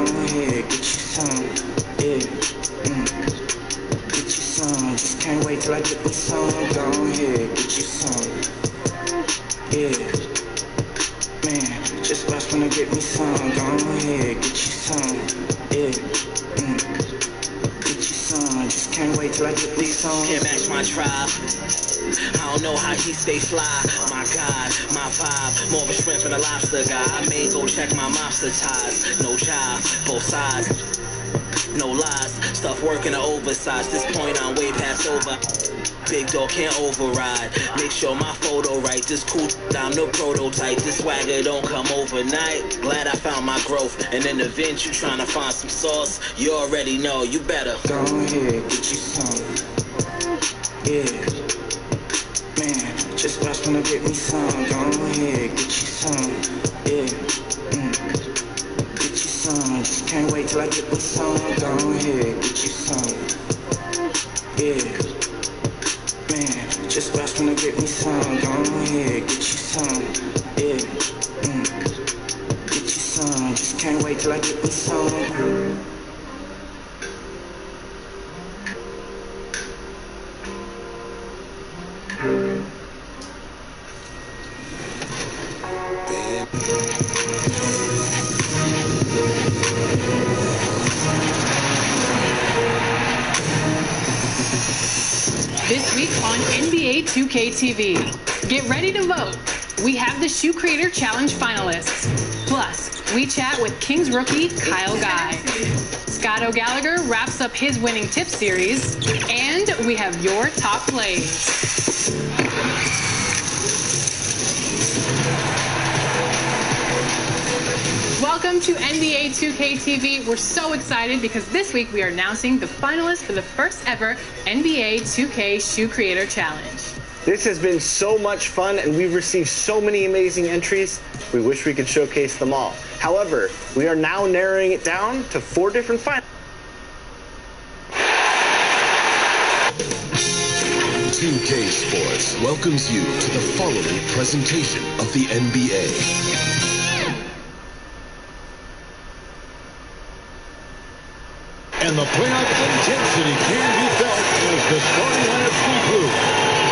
ahead, get you some. Yeah, get you some. Just can't wait till I get me some. Go ahead, get you some. Yeah, man, just watch when I get me some. Go ahead, get you some. Yeah, get you some. Just can't wait till I get me some. Can't match my tribe. I don't know how he stay fly. My God, my vibe, more of a shrimp than a lobster guy. I may go check my mobster ties. No job, both sides. No lies, stuff working oversized. This point I'm way past over. Big dog can't override. Make sure my photo right. This cool, I'm the prototype. This swagger don't come overnight. Glad I found my growth. And in the event you trying to find some sauce, you already know. You better go ahead, get you some. Yeah, man, just watch when I get me some. Go ahead, get you some. Yeah, get you some. Just can't wait till I get me some. Go ahead, get you some. Yeah, man, just watch when I get me some. Go ahead, get you some. Yeah, get you some. Just can't wait till I get me some. This week on NBA 2K TV, get ready to vote. We have the Shoe Creator Challenge finalists. Plus, we chat with Kings rookie Kyle Guy. Scott O'Gallagher wraps up his winning tip series, and we have your top plays. Welcome to NBA 2K TV. We're so excited because this week we are announcing the finalists for the first ever NBA 2K Shoe Creator Challenge. This has been so much fun, and we've received so many amazing entries. We wish we could showcase them all. However, we are now narrowing it down to 4 different finalists. 2K Sports welcomes you to the following presentation of the NBA. And the playoff intensity can be felt as the starting lineup conclude.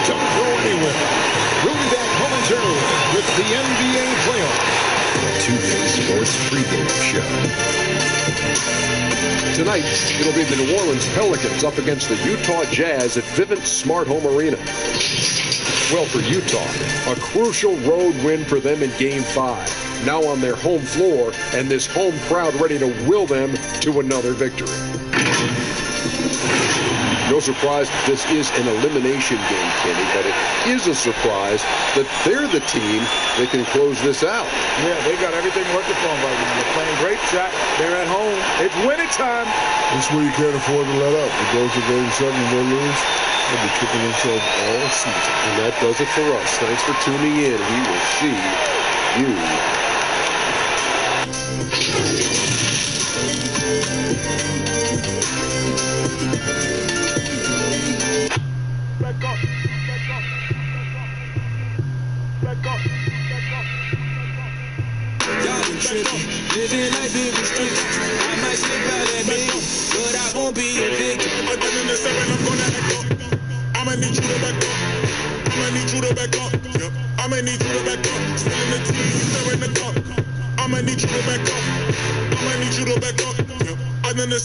Don't go anywhere. We'll be back momentarily with the NBA playoffs. 2K Sports pregame show. Tonight, it'll be the New Orleans Pelicans up against the Utah Jazz at Vivint Smart Home Arena. Well, for Utah, a crucial road win for them in Game 5. Now on their home floor, and this home crowd ready to will them to another victory. No surprise that this is an elimination game, Kenny, but it is a surprise that they're the team that can close this out. Yeah, they got everything working for them right now. They're playing great shot. They're at home. It's winning time. This is where you can't afford to let up. It goes to Game 7 and they lose. They'll be kicking themselves all season. And that does it for us. Thanks for tuning in. We will see you. Living like big streets. I might slip out that big, but I won't be a victim. I'ma need you to back up. I'ma need you to back up. I'ma need you to back up. Spilling the tea, stirring the cup. I'ma need you to back up. I'ma need you to back up. I'm in the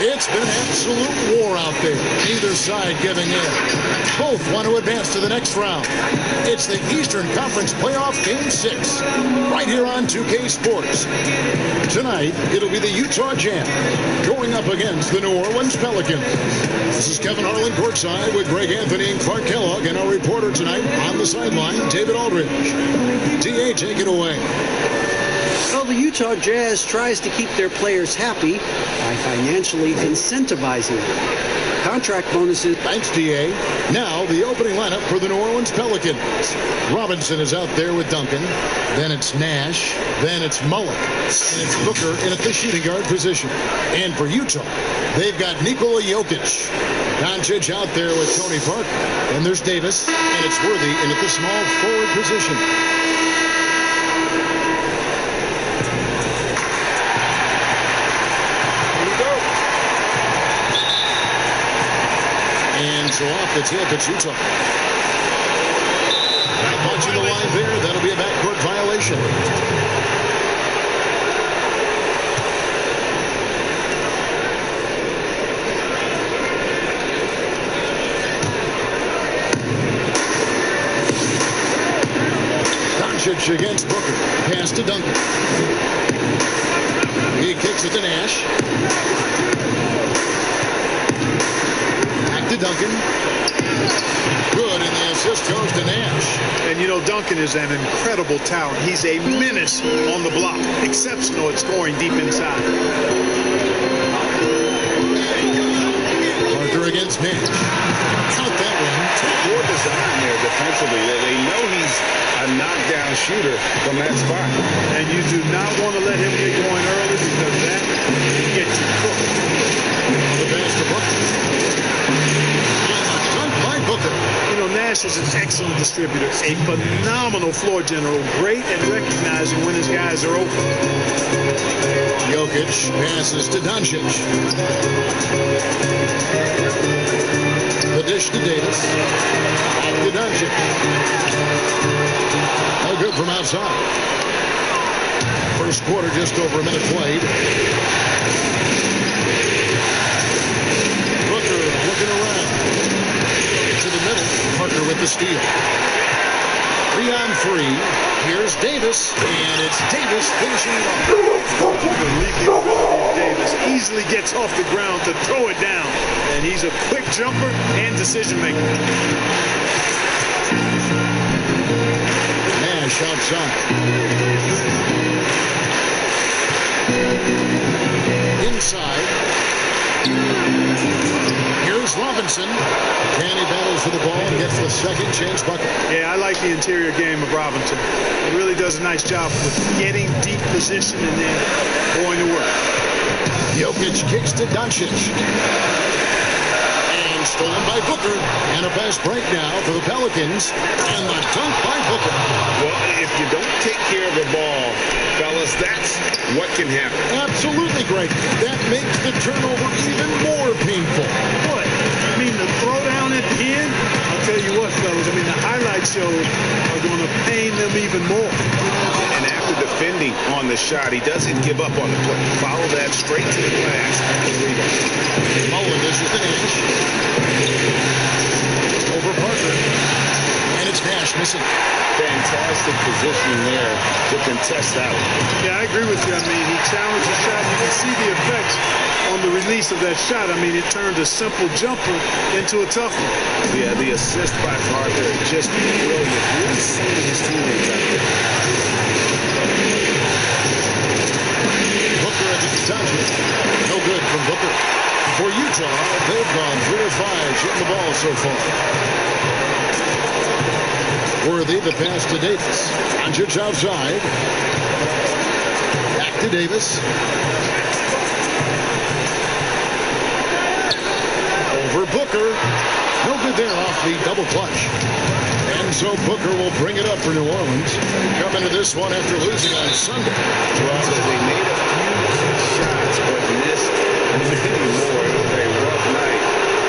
It's been absolute war out there. Neither side giving in. Both want to advance to the next round. It's the Eastern Conference Playoff Game 6, right here on 2K Sports. Tonight, it'll be the Utah Jazz going up against the New Orleans Pelicans. This is Kevin Harlan courtside with Greg Anthony and Clark Kellogg, and our reporter tonight on the sideline, David Aldridge. DA, take it away. Well, the Utah Jazz tries to keep their players happy by financially incentivizing them. Contract bonuses. Thanks, DA. Now, the opening lineup for the New Orleans Pelicans. Robinson is out there with Duncan. Then it's Nash. Then it's Mullen. And it's Booker in at the shooting guard position. And for Utah, they've got Nikola Jokic. Doncic out there with Tony Parker. And there's Davis. And it's Worthy in at the small forward position. So off the tip, it's Utah. Punching the line there. That'll be a backcourt violation. Doncic against Booker. Pass to Duncan. He kicks it to Nash. Back to Duncan. Good, and the assist goes to Nash. And you know, Duncan is an incredible talent. He's a menace on the block. Exceptional at scoring deep inside. Parker against Nash. Count that one. Poor design there defensively. They know he's a knockdown shooter from that spot. And you do not want to let him get going early because that can get you cooked. The pass to Booker. By Booker. You know, Nash is an excellent distributor, a phenomenal floor general, great at recognizing when his guys are open. Jokic passes to Doncic. The dish to Davis. Back to Doncic. No good from outside. First quarter, just over a minute played. Booker looking around. To the middle. Parker with the steal. 3-on-3. Here's Davis, and it's Davis finishing it off. Davis easily gets off the ground to throw it down, and he's a quick jumper and decision maker. Nash outside. Inside. Here's Robinson. Can he battles for the ball and gets the second chance bucket? Yeah, I like the interior game of Robinson. He really does a nice job with getting deep position and then going to work. Jokic kicks to Doncic. And stolen by Booker. And a fast break now for the Pelicans. And the dunk by Booker. Well, if you don't take care of the ball, fellas, that's what can happen. Absolutely great. That makes the turnover even more painful. Boy, I mean, the throwdown at the end, I'll tell you what, fellas, I mean, the highlight shows are going to pain them even more. And after defending on the shot, he doesn't give up on the play. Follow that straight to the glass. Mullen, this is the Nash. Over Parker. And it's Nash missing. Fantastic position there to contest that one. Yeah, I agree with you. I mean, he challenged the shot. You can see the effects on the release of that shot. I mean, it turned a simple jumper into a tough one. Yeah, the assist by Parker, just brilliant. Really seeing his teammates out there. Booker against Doncic. No good from Booker. For Utah, they've gone 3 of 5 shooting the ball so far. Worthy, the pass to Davis. Doncic outside. Back to Davis. Over Booker. No good there off the double clutch. And so Booker will bring it up for New Orleans. Come into this one after losing on Sunday. Well, they made a few shots, but missed many more. It was a rough night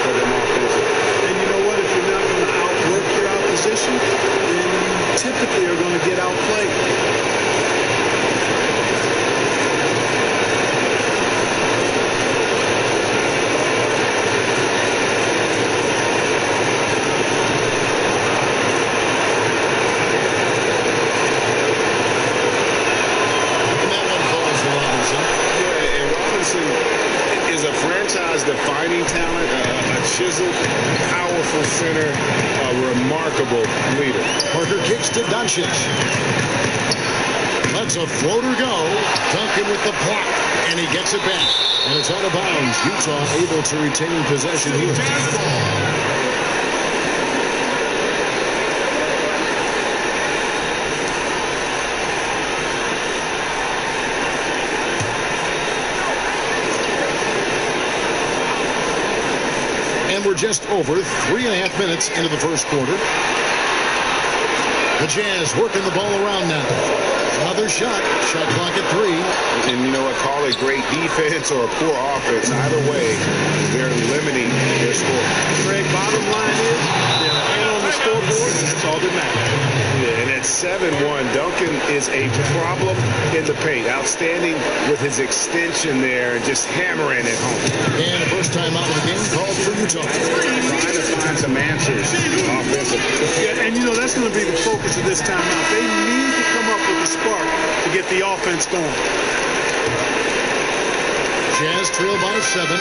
for them offensively. And you know what? If you're not going to outwork your opposition, then you typically are going to get outplayed. Defining talent, a chiseled, powerful center, a remarkable leader. Parker kicks to Doncic. Lets a floater go. Duncan with the block, and he gets it back. And it's out of bounds. Utah able to retain possession here. We're just over 3.5 minutes into the first quarter. The Jazz working the ball around now. Another shot. Shot clock at 3. And you know what? Call it great defense or a poor offense. Either way, they're limiting their score. Greg, bottom line is they're ahead on the scoreboard, and that's all that matters. Yeah, and at 7-1, Duncan is a problem in the paint. Outstanding with his extension there and just hammering it home. And the first time out of the game called for Utah. Trying to find some answers offensively. Yeah, and you know that's going to be the focus of this timeout. They need to come up with a spark to get the offense going. Jazz trail by 7.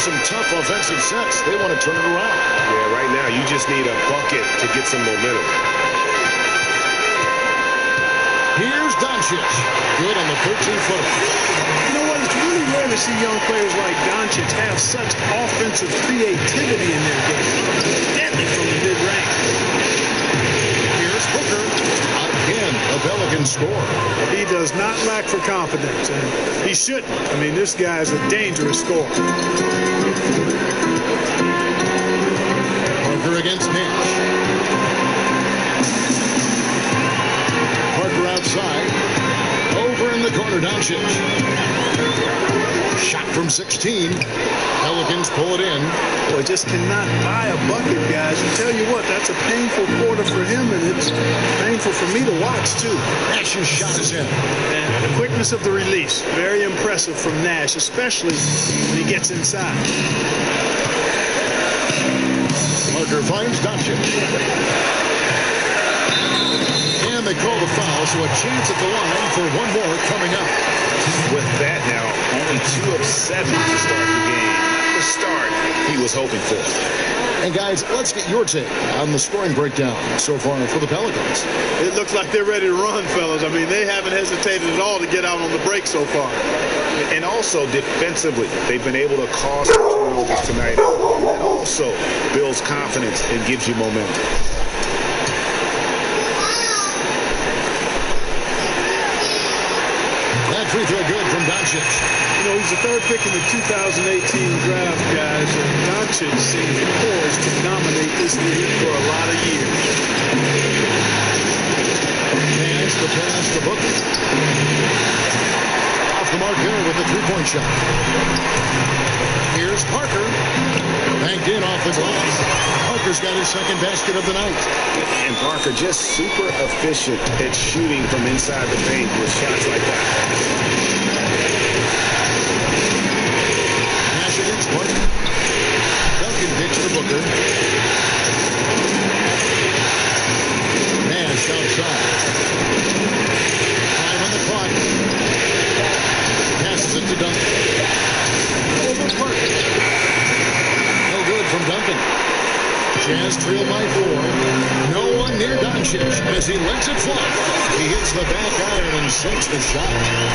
Some tough offensive sets. They want to turn it around. Yeah, right now you just need a bucket to get some momentum. Here's Doncic. Good on the 13-footer. You know what? It's really rare to see young players like Doncic have such offensive creativity in their game. Deadly from the mid-range. Here's Booker. Out again, a Pelican score. He does not lack for confidence, and he shouldn't. I mean, this guy is a dangerous scorer. Parker against Nash. Parker outside. Over in the corner, Doncic. Shot from 16. Pelicans pull it in. Boy, just cannot buy a bucket, guys. I tell you what, that's a painful quarter for him, and it's painful for me to watch, too. Nash's shot is in. And the quickness of the release, very impressive from Nash, especially when he gets inside. Parker finds Doncic. And they call the foul, so a chance at the line for one more coming up. With that now, only 2 of 7 to start the game. Not the start he was hoping for. And guys, let's get your take on the scoring breakdown so far for the Pelicans. It looks like they're ready to run, fellas. I mean, they haven't hesitated at all to get out on the break so far. And also defensively, they've been able to cause some turnovers tonight. That also builds confidence and gives you momentum. That free throw good from Doncic. You know, he's the 3rd pick in the 2018 draft, guys. And Doncic seems poised to dominate this league for a lot of years. Hands the pass to Booker. Off the mark here with a three-point shot. Here's Parker. Banked in off the glass. Parker's got his second basket of the night. And Parker just super efficient at shooting from inside the paint with shots like that. Nash against Parker. Duncan picks to Booker. Nash outside. 5 on the clock. Passes it to Duncan. Over Parker. No good from Duncan. Jazz trail by 4. No one near Doncic as he lets it fly. He hits the back iron and sinks the shot.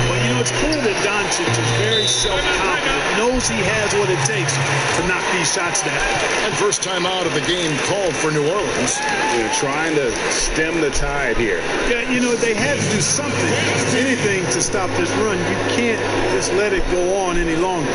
But, you know, it's clear that Doncic is very self-confident, knows he has what it takes to knock these shots down. And first time out of the game called for New Orleans. They're trying to stem the tide here. Yeah, you know, they had to do something, anything to stop this run. You can't just let it go on any longer.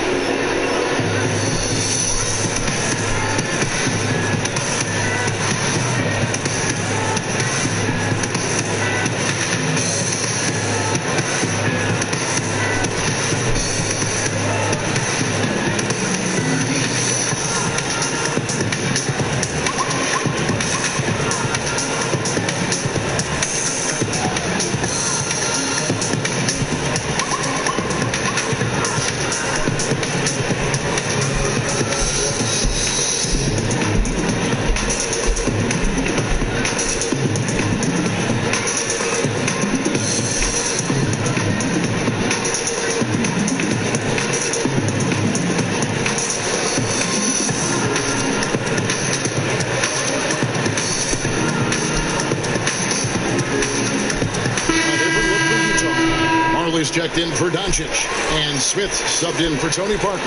Checked in for Doncic, and Smith subbed in for Tony Parker.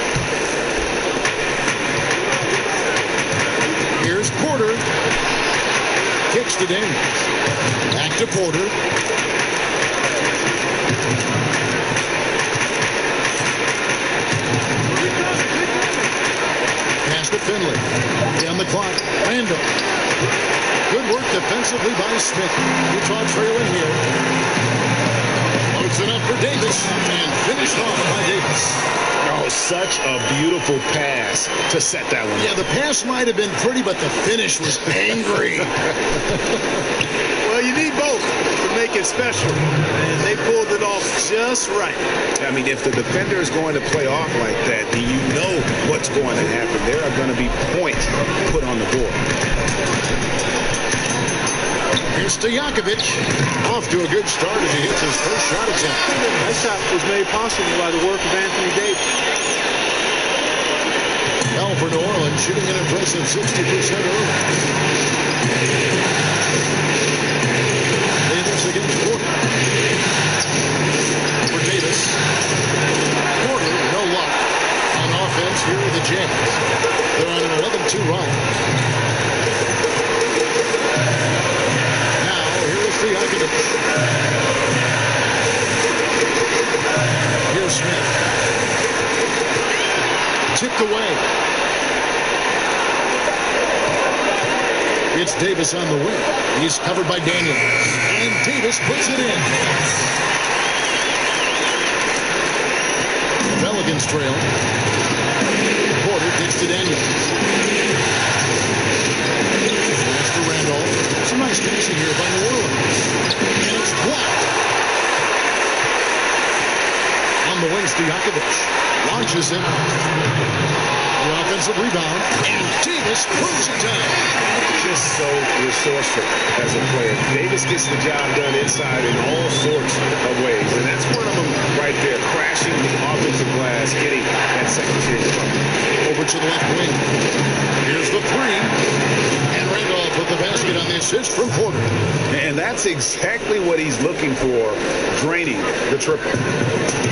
Here's Porter. Kicks it in. Back to Porter. Pass to Finley. On the clock, Randall. Good work defensively by Smith. Utah trailing here. Puts it up for Davis and finished off by Davis. Oh, such a beautiful pass to set that one. Yeah, the pass might have been pretty, but the finish was angry. Well, you need both to make it special, and they pulled it off just right. I mean, if the defender is going to play off like that, then you know what's going to happen. There are going to be points put on the board. Here's Stojakovic. Off to a good start as he hits his first shot attempt. That shot was made possible by the work of Anthony Davis. Well, for New Orleans, shooting an impressive 60% early. Davis against Porter. For Davis. Porter, no luck. On offense, here are the Jazz. They're on an 11-2 run. Stojakovic. Here's Smith. Tipped away. It's Davis on the wing. He's covered by Daniels. And Davis puts it in. Pelicans trail. Porter gets to Daniels. Pass to Randolph. Some nice passing here by New Orleans. And it's blocked. On the wing, Stojakovic launches it. The offensive rebound. And Davis throws it down. Just so resourceful as a player. Davis gets the job done inside in all sorts of ways. And that's one of them right there. Crashing the offensive glass, getting that second chance. Over to the left wing. Here's the three. And Randolph with the basket on the assist from Porter. And that's exactly what he's looking for, draining the triple.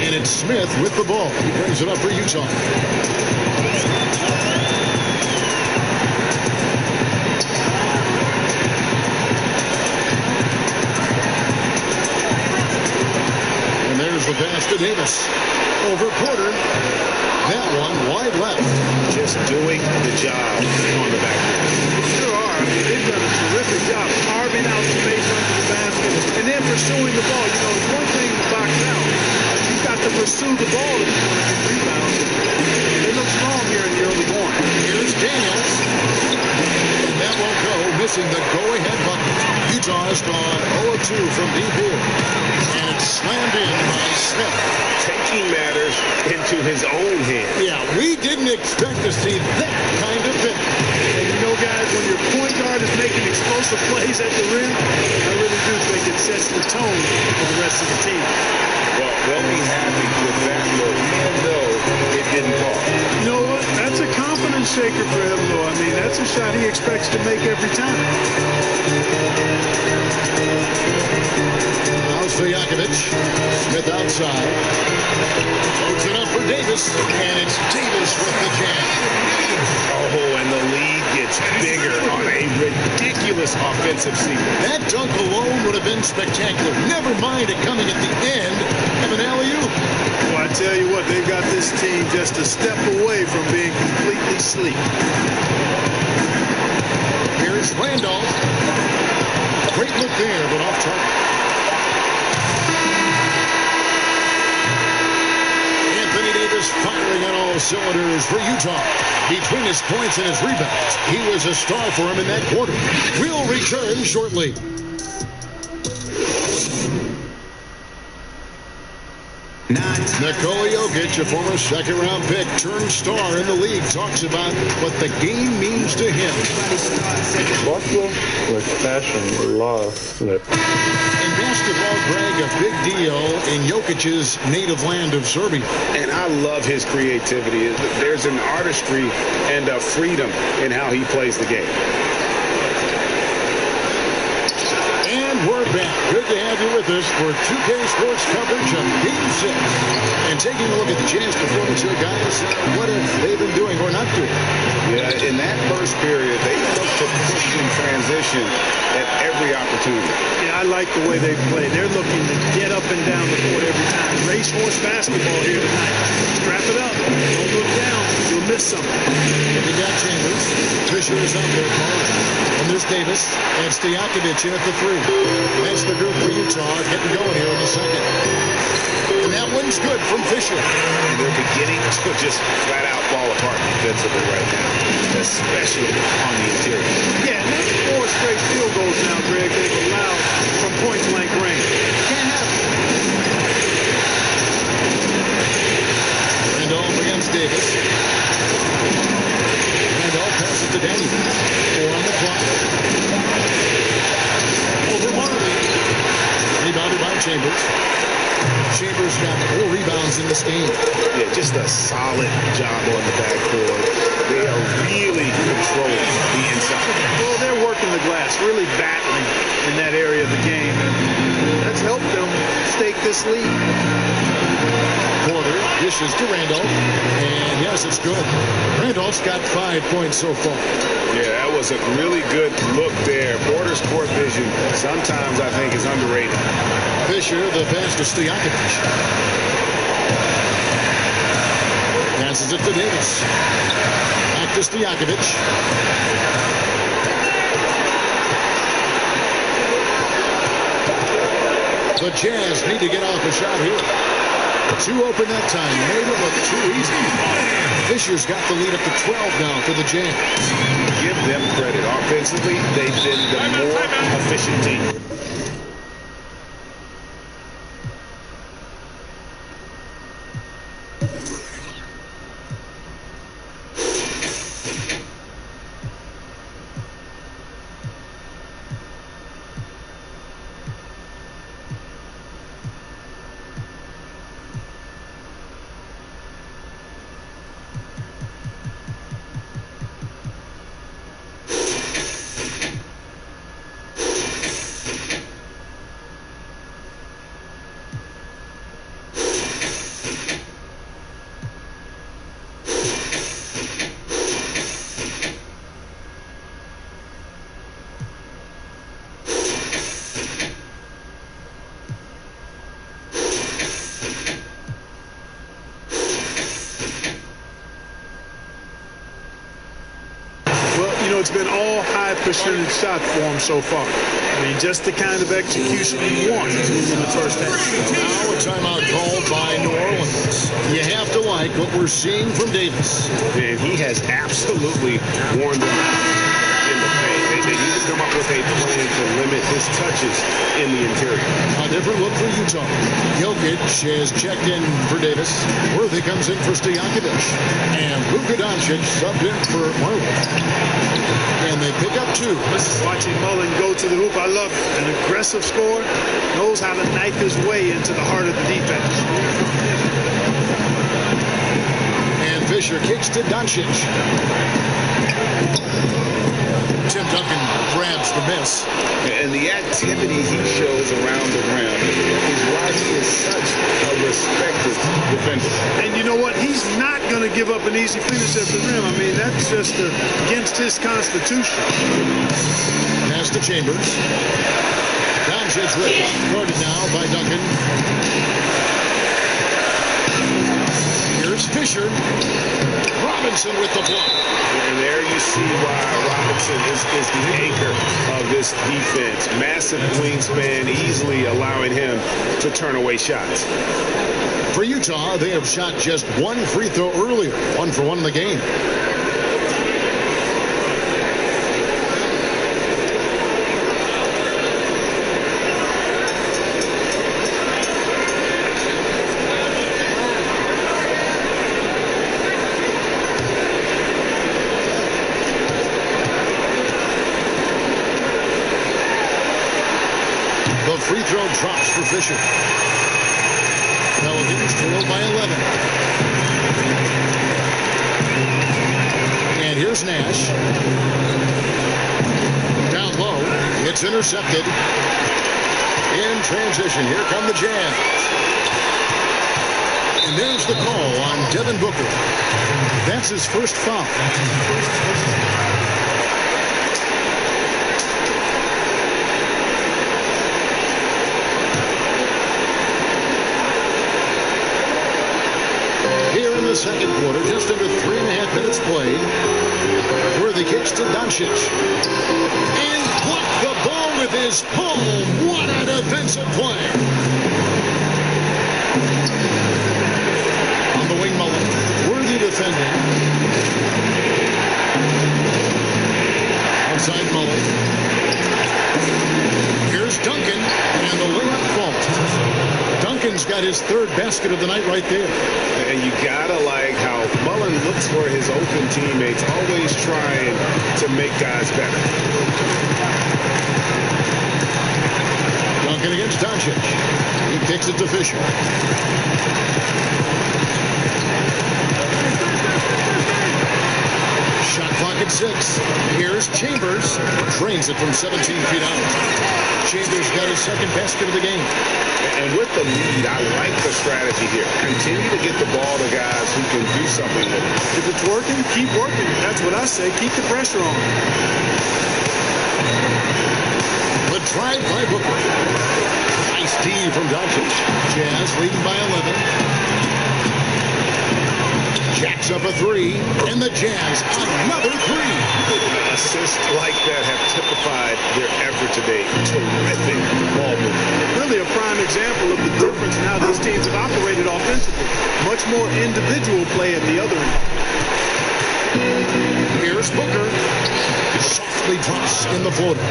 And it's Smith with the ball. He brings it up for Utah. And there's the pass to Davis. Over Porter. That one wide left. Just doing the job on the back end. Sure are. I mean, they've done a terrific job carving out space under the basket and then pursuing the ball. You know, it's one thing to box out. You've got to pursue the ball if you want to get rebounds. They look strong here in the early going. Here's Daniels. And that won't go, missing the go-ahead bucket. Utah has gone 0-2 from deep here. And it's slammed in by Smith. Taking matters into his own hands. Yeah, we didn't expect to see that kind of thing. And you know, guys, when your point guard is making explosive plays at the rim, I really do think it sets the tone for the rest of the team. Well, they'll be happy with that look, even though it didn't fall. You know what? That's a confidence shaker for him, though. I mean, that's a shot he expects to make every time. Now Stojakovic. Smith outside. Loads it up for Davis. And it's Davis with the jam. Oh, and the lead gets bigger on a ridiculous offensive sequence. That dunk alone would have been spectacular. Never mind it coming at the end of an alley-oop. Well, I tell you what, they've got this team just a step away from being completely asleep. Here's Randolph. Great look there, but off target. Anthony Davis firing on all cylinders for Utah. Between his points and his rebounds, he was a star for him in that quarter. We'll return shortly. Nikola Jokic, a former second-round pick, turned star in the league, talks about what the game means to him. Basketball, like passion, love. In basketball, Greg, a big deal in Jokic's native land of Serbia. And I love his creativity. There's an artistry and a freedom in how he plays the game. And we're back. Good to have you with us for 2K Sports coverage of Game 6. And taking a look at the Jazz performance here, guys, what have they been doing or not doing? Yeah, in that first period, they looked to push in transition at every opportunity. Yeah, I like the way they play. They're looking to get up and down the court every time. Racehorse basketball here tonight. Strap it up. Don't look down. You'll miss something. We got Chambers. Fisher is up there, calling. And there's Davis. And Stojakovic in at the three. That's the group for Utah getting going here in the second. one's good from Fisher. They're beginning to just flat out fall apart defensively right now, especially on the interior. Yeah, and that's 4 straight field goals now, Greg, they've allowed from point-blank range. Can't have it. Randolph against Davis. Randolph passes to Daniel. 4 on the clock. Over Marley. Rebounded by Chambers. Chambers got 4 rebounds in this game. Yeah, just a solid job on the backboard. They are really controlling the inside. Well, they're working the glass, really battling in that area of the game. That's helped them stake this lead. Porter dishes to Randolph, and yes, it's good. Randolph's got 5 points so far. Yeah, that was a really good look there. Porter's court vision sometimes I think is underrated. Fisher, the pass to Stojakovic. Passes it to Davis. Back to Stojakovic. The Jazz need to get off a shot here. 2 open that time. Made it look too easy. Fisher's got the lead up to 12 now for the Jazz. Give them credit. Offensively, they've been the more efficient team. It's been all high percentage shot for him so far. I mean, just the kind of execution you want in the first half. Now a timeout called by New Orleans. You have to like what we're seeing from Davis. And he has absolutely worn them out in the paint. They need to come up with a plan to limit his touches in the interior. A different look for Utah. Jokic has checked in for Davis. Worthy comes in for Stojakovic. And Luka Doncic subbed in for Marley. And they pick up 2. Watching Mullen go to the hoop, I love it. An aggressive scorer, knows how to knife his way into the heart of the defense. And Fisher kicks to Doncic. Tim Duncan grabs the miss. And the activity he shows around the rim is why he is such a respected defender. And you know what? He's not going to give up an easy finish at the rim. I mean, that's just against his constitution. Pass to Chambers. Doncic guarded now by Duncan. Here's Fisher. Robinson with the block. And there you see why Robinson is the anchor of this defense. Massive wingspan, easily allowing him to turn away shots. For Utah, they have shot just 1 free throw earlier. 1 for 1 in the game. Free throw drops for Fisher. Pelicans trail by 11. And here's Nash. Down low. It's intercepted. In transition, here come the Jazz. And there's the call on Devin Booker. That's his first foul. The second quarter, just under 3.5 minutes played. Worthy kicks to Doncic. And blocked the ball with his palm. What a defensive play. Duncan's got his third basket of the night right there. And you gotta like how Mullen looks for his open teammates, always trying to make guys better. Duncan against Doncic. He kicks it to Fisher. Shot clock at 6. Here's Chambers. Drains it from 17 feet out. Chambers got his second basket of the game. And with the lead, I like the strategy here. Continue to get the ball to guys who can do something with it. If it's working, keep working. That's what I say. Keep the pressure on. The drive by Booker. Nice D from Doncic. Jazz leading by 11. Jacks up a 3, and the Jazz another 3. Assists like that have typified their effort today. Terrific ball movement. Really a prime example of the difference in how these teams have operated offensively. Much more individual play at the other end. Here's Booker. Softly drops in the floater.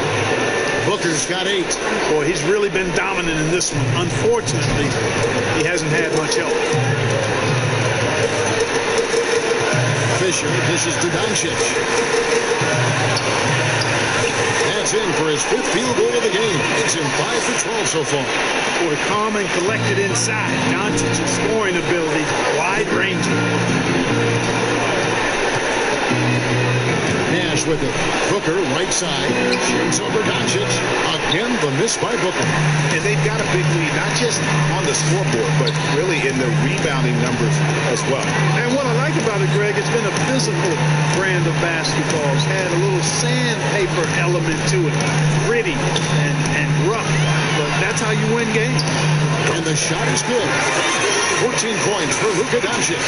Booker's got 8. Boy, he's really been dominant in this one. Unfortunately, he hasn't had much help. Fisher dishes to Doncic. That's in for his 5th field goal of the game. It's him 5 for 12 so far. Boy, calm and collected inside. Doncic's scoring ability, wide-ranging. Nash with it. Booker, right side. Shoots over Doncic. Again, the miss by Booker. And they've got a big lead, not just on the scoreboard, but really in the rebounding numbers as well. And what I like about it, Greg, it's been a physical brand of basketball. It's had a little sandpaper element to it. Gritty and rough. But that's how you win games. And the shot is good. 14 points for Luka Doncic.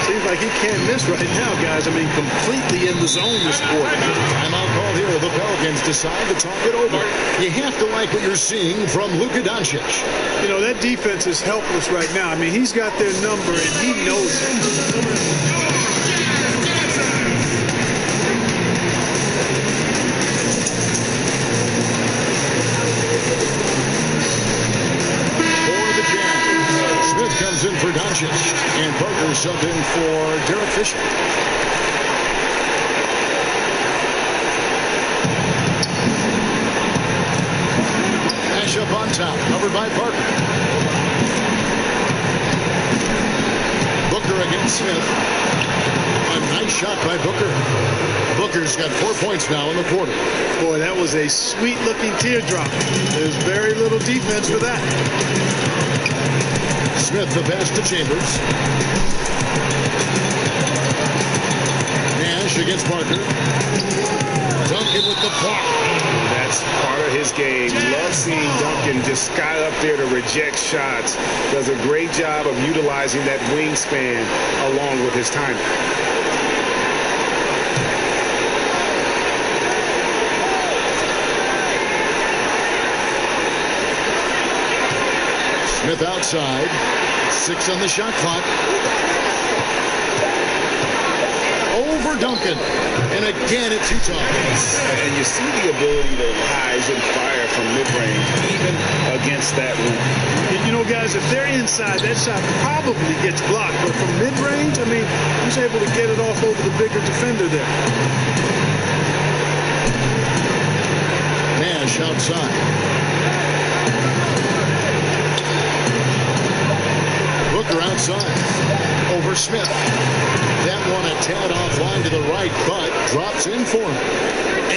Seems like he can't miss right now, guys. I mean, completely in the zone this quarter. Timeout call here. The Pelicans decide to talk it over. You have to like what you're seeing from Luka Doncic. You know, that defense is helpless right now. I mean, he's got their number, and he knows it. Comes in for Doncic, and Parker subbed in for Derek Fisher. Nash up on top, covered by Parker. Booker against Smith. A nice shot by Booker. Booker's got 4 points now in the quarter. Boy, that was a sweet-looking teardrop. There's very little defense for that. Smith the pass to Chambers. Nash against Parker. Duncan with the block. That's part of his game. Love seeing Duncan just sky up there to reject shots. Does a great job of utilizing that wingspan along with his timing. Smith outside. 6 on the shot clock. Over Duncan. And again at Utah. And you see the ability to rise and fire from mid-range, even against that rim. You know, guys, if they're inside, that shot probably gets blocked. But from mid-range, I mean, he's able to get it off over the bigger defender there. Nash outside. Booker outside. Over Smith. That one a tad offline to the right, but drops in for him.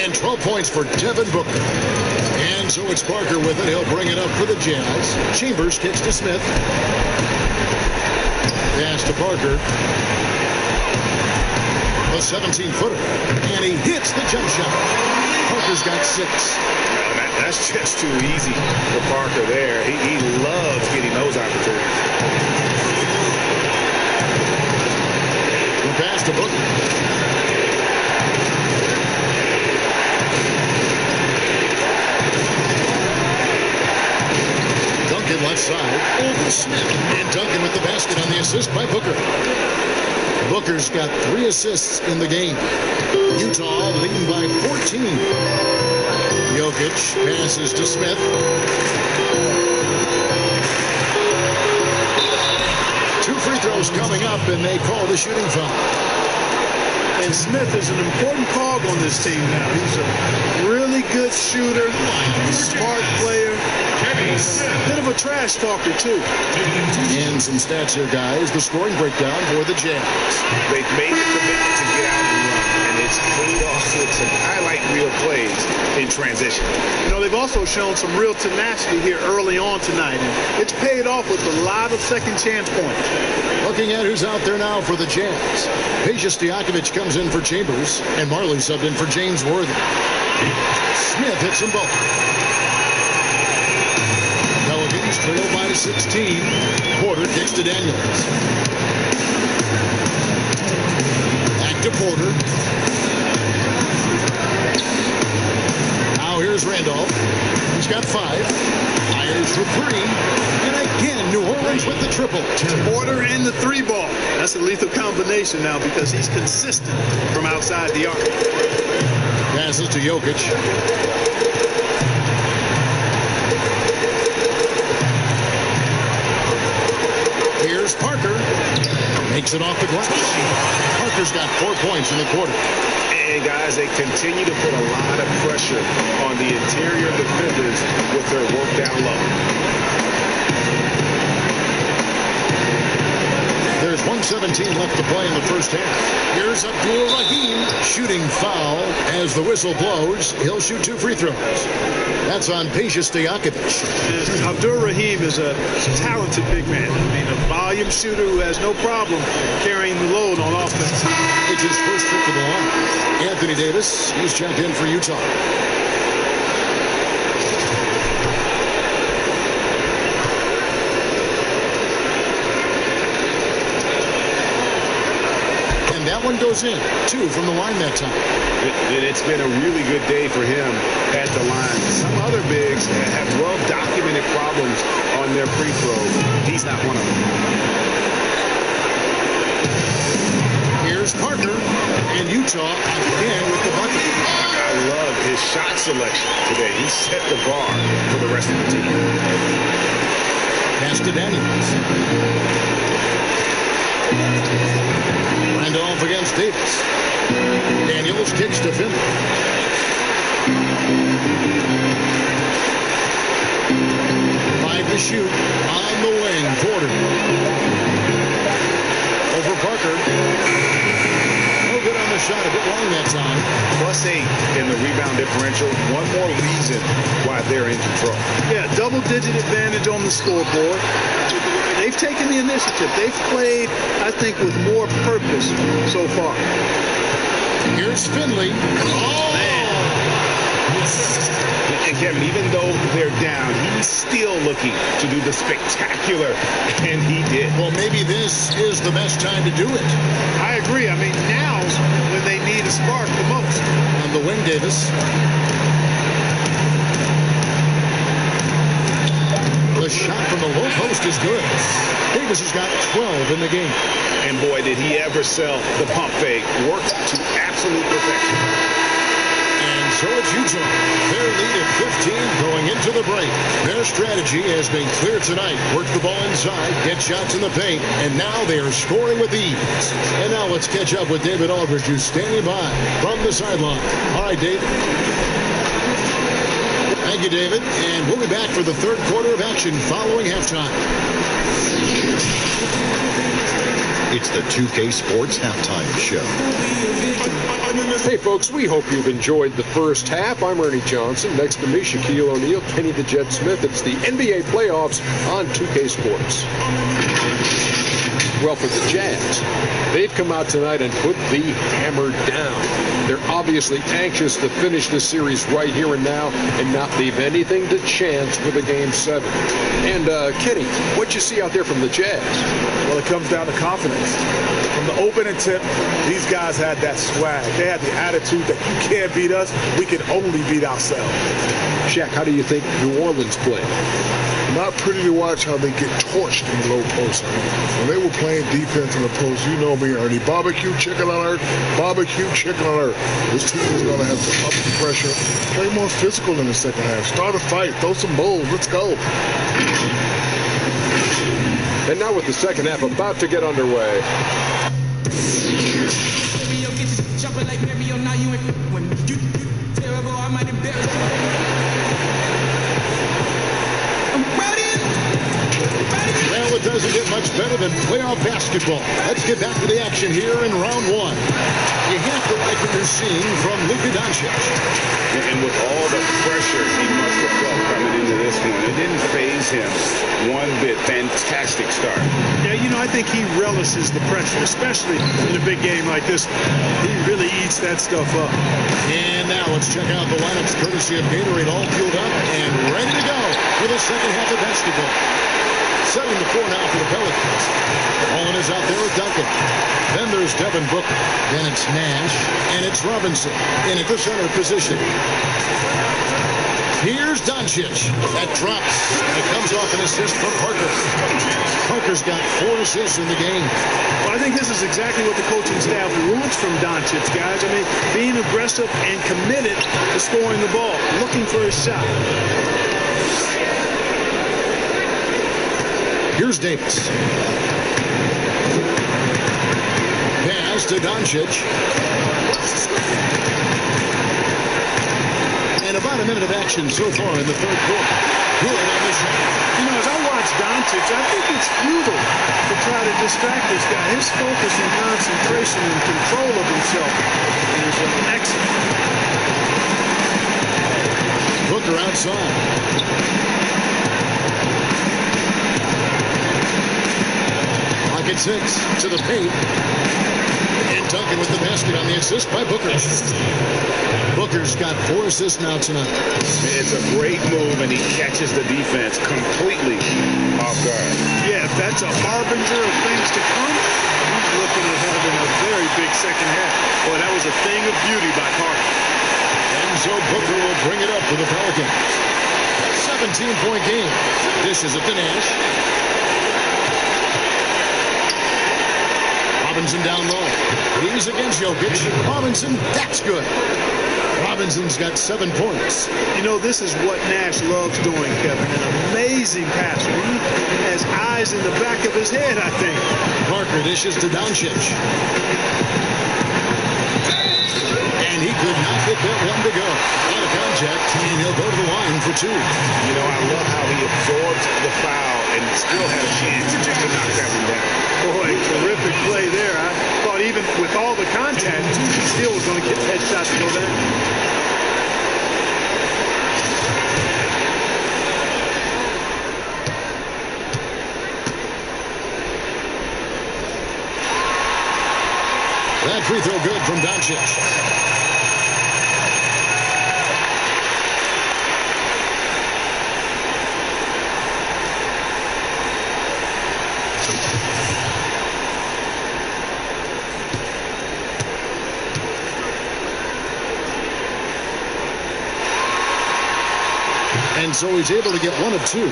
And 12 points for Devin Booker. And so it's Parker with it. He'll bring it up for the Jazz. Chambers kicks to Smith. Pass to Parker. A 17-footer. And he hits the jump shot. Parker's got 6. That's just too easy for Parker there. He loves getting those opportunities. Pass to Booker. Duncan left side. Over Smith. And Duncan with the basket on the assist by Booker. Booker's got 3 assists in the game. Utah leading by 14. Jokic passes to Smith. fouls coming up, and they call the shooting foul. And Smith is an important cog on this team now. He's a really good shooter, smart player, bit of a trash talker, too. And some stats here, guys. The scoring breakdown for the Jazz. They've made the commitment to get out and run, and it's paid off with some highlight reel plays in transition. You know, they've also shown some real tenacity here early on tonight, and it's paid off with a lot of second chance points. Looking at who's out there now for the Jazz. Peja Stojakovic comes in for Chambers, and Marley subbed in for James Worthy. Smith hits them both. Pelicans trail by 16. Porter kicks to Daniels. Back to Porter. Now here's Randolph. He's got 5. Fires for 3. And again, New Orleans with the triple. Porter and the 3-ball. That's a lethal combination now because he's consistent from outside the arc. Passes to Jokic. Here's Parker. Makes it off the glass. Parker's got 4 points in the quarter. And guys, they continue to put a lot of pressure on the interior defenders with their work down low. There's 1:17 left to play in the first half. Here's Abdul-Rahim shooting foul as the whistle blows. He'll shoot 2 free throws. That's on Peja Stojakovic. Abdul-Rahim is a talented big man. I mean, a volume shooter who has no problem carrying the load on offense. It's his first trip to the line. Anthony Davis, he's checked in for Utah. That one goes in. 2 from the line that time. It's been a really good day for him at the line. Some other bigs have well-documented problems on their free throws. He's not one of them. Here's Parker, and Utah again with the bucket. I love his shot selection today. He set the bar for the rest of the team. Pass to Daniels. Randolph against Davis. Daniels kicks to Finley. 5 to shoot on the wing. Porter. Over Parker. No good on the shot. A bit long that time. +8 in the rebound differential. One more reason why they're in control. Yeah, double-digit advantage on the scoreboard. They've taken the initiative. They've played, I think, with more purpose so far. Here's Finley. Oh, man. And Kevin, even though they're down, he's still looking to do the spectacular, and he did. Well, maybe this is the best time to do it. I agree. I mean, now's when they need a spark the most. On the wing, Davis. The shot from the low post is good. Davis has got 12 in the game. And boy, did he ever sell the pump fake. Worked to absolute perfection. And so it's Utah. Their lead at 15 going into the break. Their strategy has been clear tonight. Work the ball inside, get shots in the paint, and now they are scoring with ease. And now let's catch up with David Aldridge, who's standing by from the sideline. All right, David. Thank you, David. And we'll be back for the third quarter of action following halftime. It's the 2K Sports Halftime Show. Hey, folks, we hope you've enjoyed the first half. I'm Ernie Johnson. Next to me, Shaquille O'Neal, Kenny the Jet Smith. It's the NBA playoffs on 2K Sports. Well, for the Jazz, they've come out tonight and put the hammer down. They're obviously anxious to finish the series right here and now and not leave anything to chance for the Game 7. And, Kenny, what you see out there from the Jazz? Well, it comes down to confidence. From the opening tip, these guys had that swag. They had the attitude that you can't beat us, we can only beat ourselves. Shaq, how do you think New Orleans played? Not pretty to watch how they get torched in the low post. When they were playing defense in the post, you know me, Ernie. Barbecue chicken alert, barbecue chicken alert. This team is going to have to up the pressure, play more physical in the second half. Start a fight, throw some bowls, let's go. And now with the second half about to get underway. Well, it doesn't get much better than playoff basketball. Let's get back to the action here in round one. You have to like what you're seeing from Luka Doncic. And with all the pressure he must have felt coming into this one, it didn't faze him one bit. Fantastic start. Yeah, you know, I think he relishes the pressure, especially in a big game like this. He really eats that stuff up. And now let's check out the lineups courtesy of Gatorade, all fueled up and ready to go for the second half of basketball. 7-4 now for the Pelicans. Holland is out there with Duncan. Then there's Devin Booker. Then it's Nash. And it's Robinson in at the center position. Here's Doncic. That drops. And it comes off an assist from Parker. Parker's got 4 assists in the game. Well, I think this is exactly what the coaching staff wants from Doncic, guys. I mean, being aggressive and committed to scoring the ball, looking for a shot. Here's Davis. Pass to Doncic. And about a minute of action so far in the third quarter. Here on the shot. You know, as I watch Doncic, I think it's futile to try to distract this guy. His focus and concentration and control of himself is excellent. Booker outside. Pocket 6 to the paint. And Duncan with the basket on the assist by Booker. Booker's got 4 assists now tonight. It's a great move, and he catches the defense completely off guard. Yeah, if that's a harbinger of things to come, he's looking at having a very big second half. Boy, that was a thing of beauty by Carter. And so Booker will bring it up for the Pelicans. 17-point game. Dishes it to Nash. Robinson down low. He's against Jokic. Robinson, that's good. Robinson's got 7 points. You know, this is what Nash loves doing, Kevin. An amazing passer. He has eyes in the back of his head, I think. Parker dishes to Doncic. And he could not get that one to go. Out of contact, and he'll go to the line for 2. You know, I love how he absorbed the foul and still had a chance just to knock that one down. Boy, terrific play there. I thought even with all the contact, he still was going to get that shot to go down. That free throw good from Doncic. And so he's able to get 1 of 2.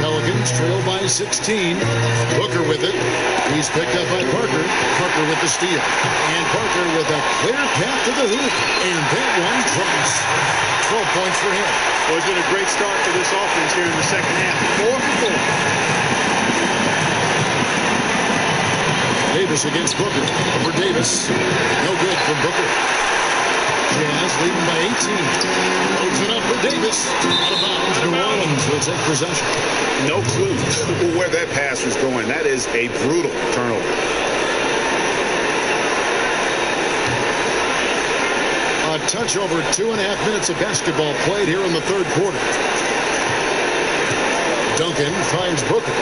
Pelicans trail by 16. Booker with it. He's picked up by Parker. Parker with the steal. And Parker with a clear path to the hoop. And that one drops. 12 points for him. Well, it's been a great start for this offense here in the second half. 4 for 4. Davis against Booker. For Davis. No good from Booker. Jazz leading by 18. Loads it up for Davis. Out of bounds. New Orleans will take possession. No clue where that pass was going. That is a brutal turnover. A touch over 2.5 minutes of basketball played here in the third quarter. Duncan finds Booker.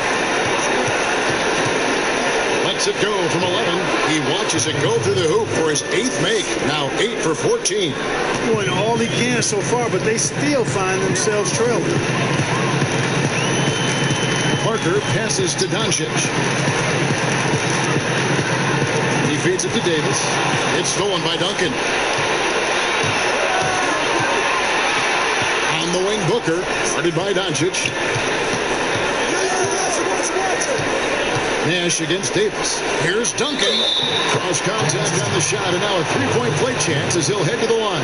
Lets it go from 11. He watches it go through the hoop for his 8th make. Now 8 for 14. Doing all he can so far, but they still find themselves trailing. Parker passes to Doncic. He feeds it to Davis. It's stolen by Duncan. On the wing, Booker. Guarded by Doncic. Nash against Davis. Here's Duncan. Cross contact on the shot, and now a three-point play chance as he'll head to the line.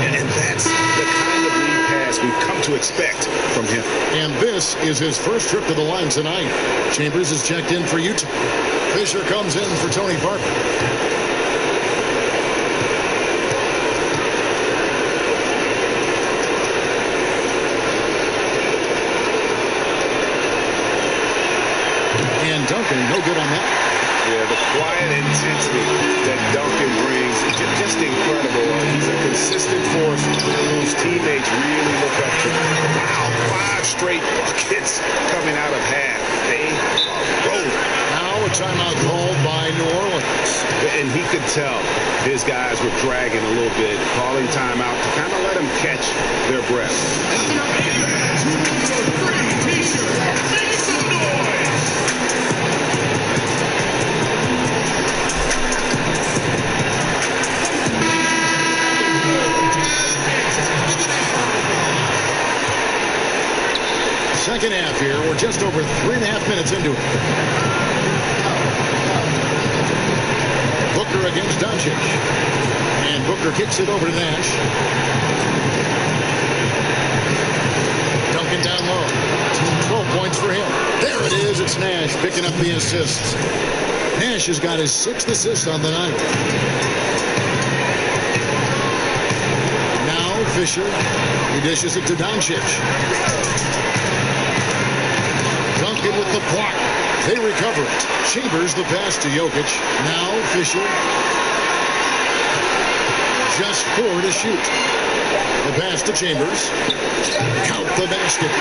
And that's the kind of lead pass we've come to expect from him. And this is his first trip to the line tonight. Chambers is checked in for Utah. Fisher comes in for Tony Parker. And Duncan, no good on that. Yeah, the quiet intensity that Duncan brings, just incredible. He's a consistent force whose teammates really look up to. Wow, 5 straight buckets coming out of half. They are rolling. Now a timeout called by New Orleans. And he could tell his guys were dragging a little bit, calling timeout to kind of let them catch their breath. Second half here. We're just over 3.5 minutes into it. Booker against Doncic. And Booker kicks it over to Nash. Duncan down low. 12 points for him. There it is. It's Nash picking up the assists. Nash has got his 6th assist on the night. Now Fisher. He dishes it to Doncic. Duncan with the block. They recover it. Chambers the pass to Jokic. Now Fisher. Just 4 to shoot. The pass to Chambers. Count the basket.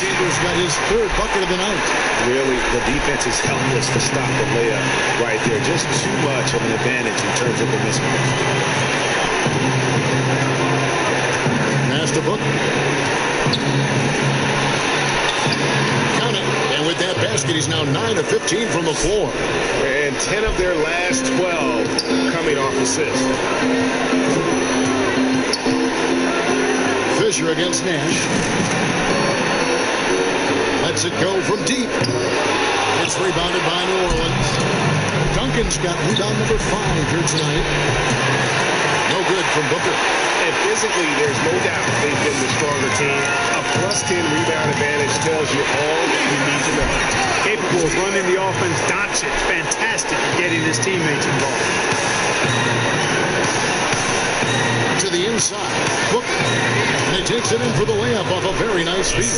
Chambers got his 3rd bucket of the night. Really, the defense is helpless to stop the layup right there. Just too much of an advantage in terms of the mismatch. Pass to Booker. Count it. And with that basket, he's now 9 of 15 from the floor. And 10 of their last 12 coming off assists. Fisher against Nash. Lets it go from deep. It's rebounded by New Orleans. Duncan's got rebound number 5 here tonight. No good from Booker. And physically, there's no doubt they've been the stronger team. A +10 rebound advantage tells you all that you need to know. Capable of running the offense. Doncic, fantastic at getting his teammates involved. To the inside. Booker. And he takes it in for the layup off a very nice feed.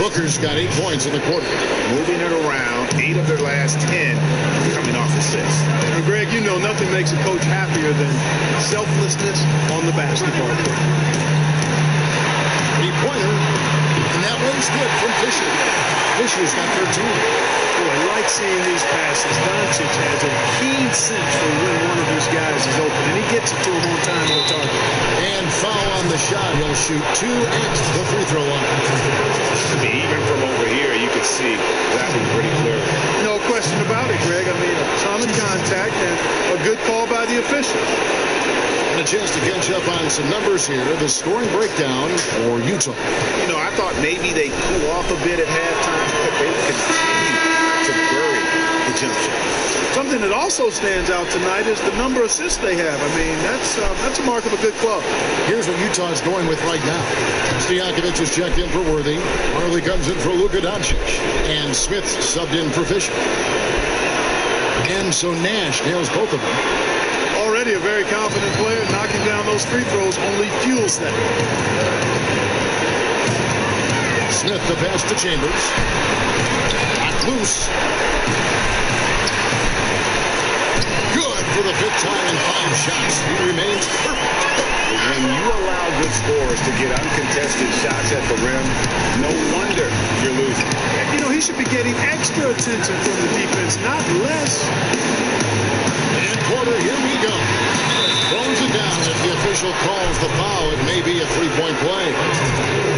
Booker's got 8 points in the quarter. Moving it around, 8 of their last 10 coming off assists. And Greg, you know nothing makes a coach happier than selflessness on the basketball court. 3-pointer. And that one's good from Fisher. Fisher's got 13. Boy, I like seeing these passes. Doncic has a keen sense for when one of his guys is open, and he gets it to him on time on target. And foul on the shot. He'll shoot 2 at the free throw line. I mean, even from over here, you can see that one pretty clearly. No question about it, Greg. I mean, a ton of contact and a good call by the official. And a chance to catch up on some numbers here. The scoring breakdown for Utah. You know, I thought maybe they'd cool off a bit at halftime, but they continue to bury the jump shot. Something that also stands out tonight is the number of assists they have. I mean, that's a mark of a good club. Here's what Utah's going with right now. Stojakovic is checked in for Worthy. Marley comes in for Luka Doncic. And Smith subbed in for Fisher. And so Nash nails both of them. Already a very confident player. Knocking down those free throws only fuels that. Smith the pass to Chambers. Knocked loose. Good for the 5th time in 5 shots. He remains perfect. When you allow good scorers to get uncontested shots at the rim, no wonder you're losing. You know, he should be getting extra attention from the defense, not less. And quarter, here we go. Throws it down. If the official calls the foul, it may be a 3-point play.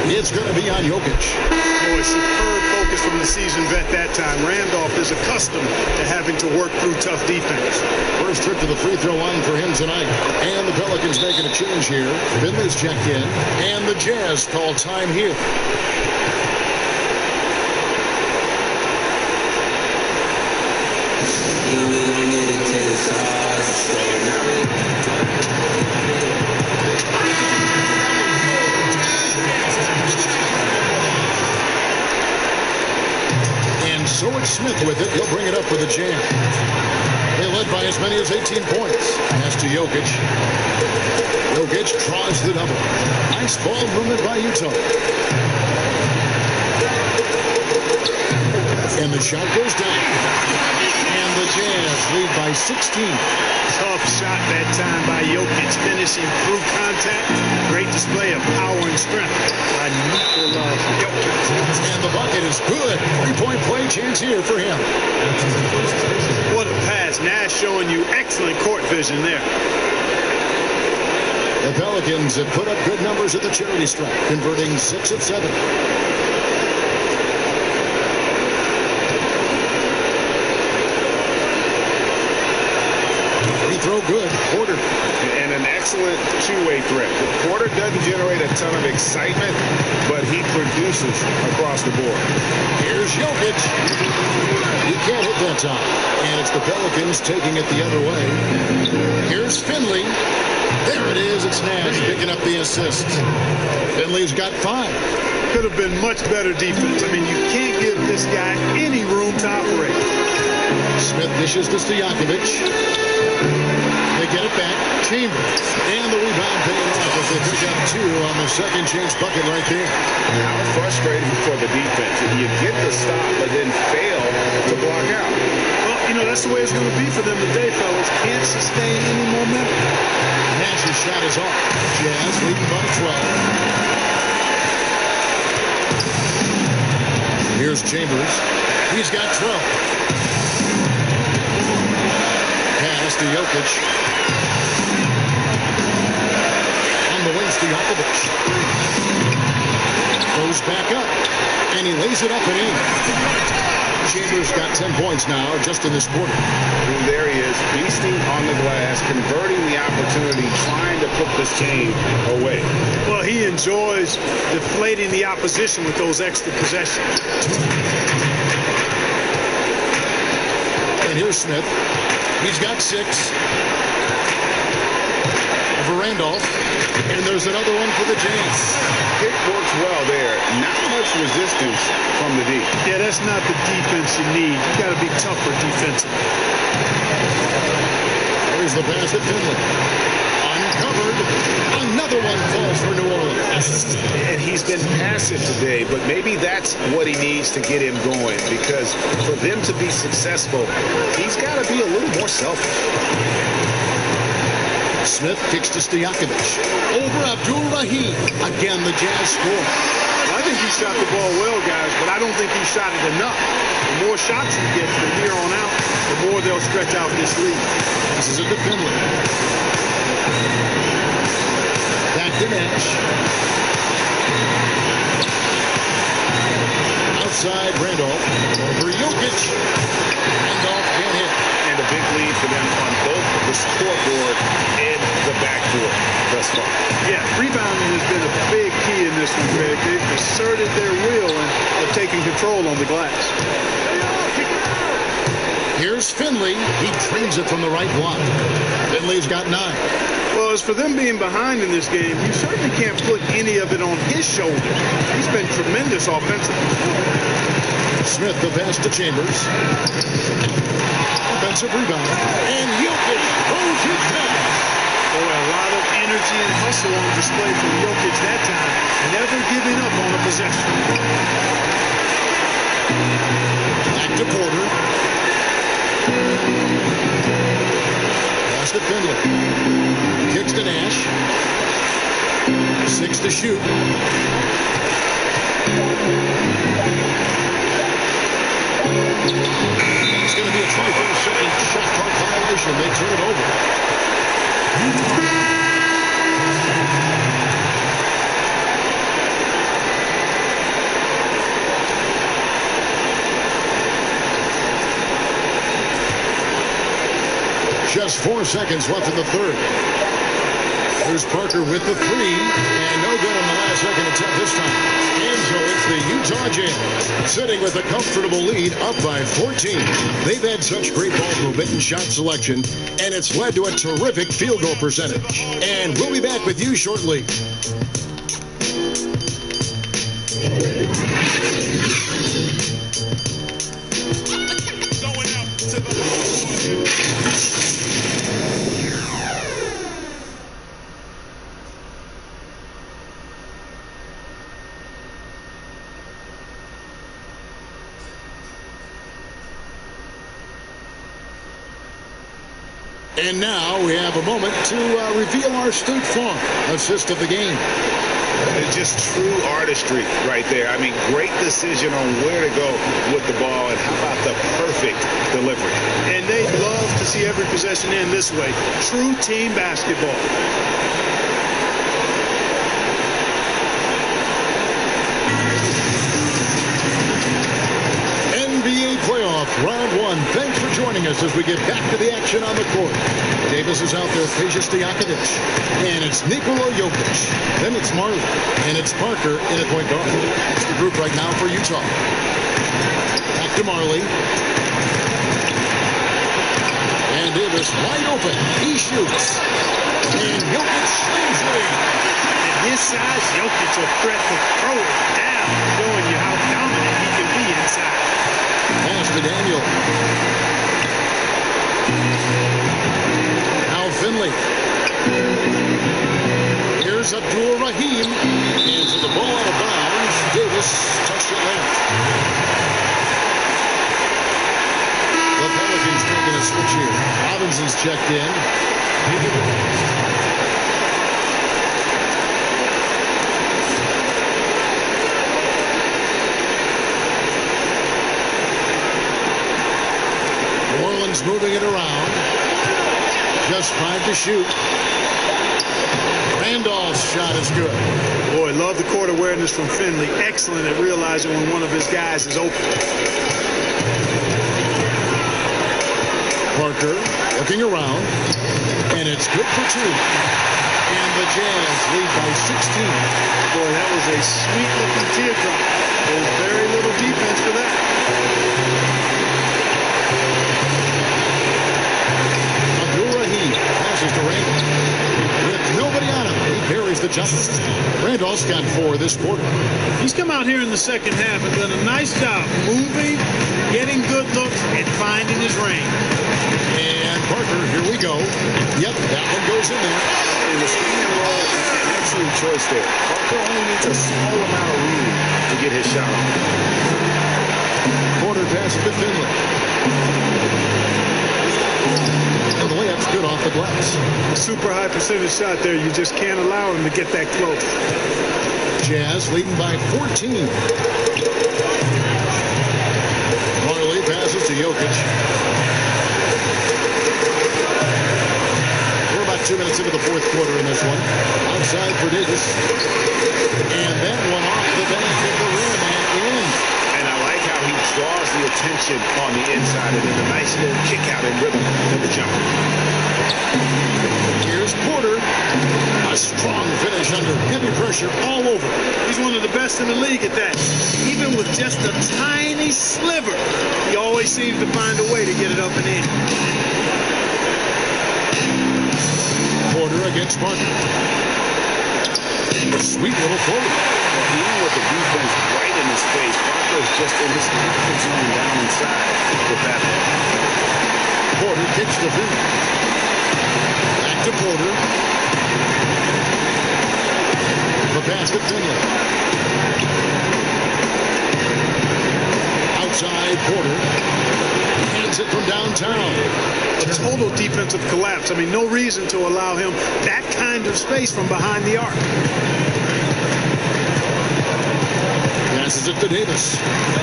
It's going to be on Jokic. Boy, superb focus from the seasoned vet that time. Randolph is accustomed to having to work through tough defense. First trip to the free throw line for him tonight. And the Pelicans making a change here. Finley's checked in. And the Jazz call time here. Yeah, we gon' get it till it's ours. So now And so it's Smith with it. He'll bring it up with a jam. They led by as many as 18 points. Pass to Jokic. Jokic draws the double. Nice ball movement by Utah. And the shot goes down. And the Jazz lead by 16. Tough shot that time by Jokic, finishing through contact. Great display of power and strength by Nikola Jokic. And the bucket is good. Three-point play chance here for him. What a pass. Nash showing you excellent court vision there. The Pelicans have put up good numbers at the charity stripe, converting 6 of 7. Free throw good. Porter. And an excellent two-way threat. Porter doesn't generate a ton of excitement, but he produces across the board. Here's Jokic. He can't hit that time. And it's the Pelicans taking it the other way. Here's Finley. There it is. It's Nash picking up the assist. Finley's got 5. Could have been much better defense. I mean, you can't give this guy any room to operate. Smith dishes to Stojakovic. They get it back. Chambers. And the rebound paying off as they pick up 2 on the second chance bucket right there. How frustrating for the defense. If you get the stop but then fail to block out. Well, you know, that's the way it's going to be for them today, fellas. Can't sustain any momentum. Nash's shot is off. Jazz leading by 12. Here's Chambers. He's got 12. Pass to Jokic. On the wing, Stojakovic. Goes back up. And he lays it up and in. Chambers got 10 points now just in this quarter. And there he is, feasting on the glass, converting the opportunity, trying to put this game away. Well, he enjoys deflating the opposition with those extra possessions. And here's Smith. He's got 6. For Randolph. And there's another one for the Jazz. It works well there. Not much resistance from the D. Yeah, that's not the defense you need. You got to be tougher defensively. There's the pass to Finley. Uncovered. Another one falls for New Orleans. And he's been passive today, but maybe that's what he needs to get him going, because for them to be successful, he's got to be a little more selfish. Smith kicks to Stojakovic. Over Abdul-Rahim. Again, the Jazz score. I think he shot the ball well, guys, but I don't think he shot it enough. The more shots he gets from here on out, the more they'll stretch out this lead. This is a good Finley. Back to Nash. Outside Randolph. Over Jokic. Randolph can't hit. And a big lead for them on both the scoreboard and the backcourt thus far. Yeah, rebounding has been a big key in this one, Greg. They've asserted their will and have taken control on the glass. Here's Finley. He trains it from the right block. Finley's got 9. Well, as for them being behind in this game, you certainly can't put any of it on his shoulders. He's been tremendous offensively. Smith, the pass to Chambers. Offensive rebound. And Jokic holds his down. Boy, a lot of energy and hustle on display from Jokic that time. Never giving up on a possession. Back to Porter. Pass to Finley. Kicks to Nash. 6 to shoot. It's going to be a 24-second shot clock violation. They turn it over. Just 4 seconds left in the third. Here's Parker with the three, and no good on the last second attempt this time. And so it's the Utah Jazz sitting with a comfortable lead, up by 14. They've had such great ball movement and shot selection, and it's led to a terrific field goal percentage. And we'll be back with you shortly. And now we have a moment to reveal our State Farm assist of the game. It's just true artistry right there. I mean, great decision on where to go with the ball, and how about the perfect delivery. And they love to see every possession end this way. True team basketball. NBA playoff round one. Thanks for joining us as we get back to the action on the court. Davis is out there, Peja Stojakovic, and it's Nikola Jokic. Then it's Marley, and it's Parker in at point guard. It's the group right now for Utah. Back to Marley. And Davis wide open. He shoots. And Jokic slings it in. At his size, Jokic a threat to throw it down, showing you how dominant he can be inside. Pass to Daniel. Now Finley. Here's Abdul Rahim. Hands the ball out of bounds. Davis touched it left. The Pelicans making a switch here. Robinson's checked in. Moving it around. Just 5 to shoot. Randolph's shot is good. Boy, love the court awareness from Finley. Excellent at realizing when one of his guys is open. Parker looking around. And it's good for 2. And the Jazz lead by 16. Boy, that was a sweet-looking teardrop. There's very little defense for that. Passes to Randolph. With nobody on him, he carries the jumper. Randolph's got 4 this quarter. He's come out here in the second half and done a nice job moving, getting good looks, and finding his range. And Parker, here we go. Yep, that one goes in there. In the screen and roll, an excellent choice there. Parker only needs a small amount of room to get his shot on. Porter passes to Finley. And the layup's good off the glass. A super high percentage shot there. You just can't allow him to get that close. Jazz leading by 14. Marley passes to Jokic. We're about 2 minutes into the fourth quarter in this one. Outside for Davis. And that one off the back of the rim and in. He draws the attention on the inside, and then a nice little kick out in rhythm to the jumper. Here's Porter. A strong finish under heavy pressure all over. He's one of the best in the league at that. Even with just a tiny sliver, he always seems to find a way to get it up and in. Porter against Parker. Sweet little Porter. Dealing with the defense right in his face. Parker's just in his comfort zone down inside with that. Porter kicks the Finley. Back to Porter. The pass to Finley. Outside Porter. Hands it from downtown. A total defensive collapse. I mean, no reason to allow him that kind of space from behind the arc. Passes it to Davis.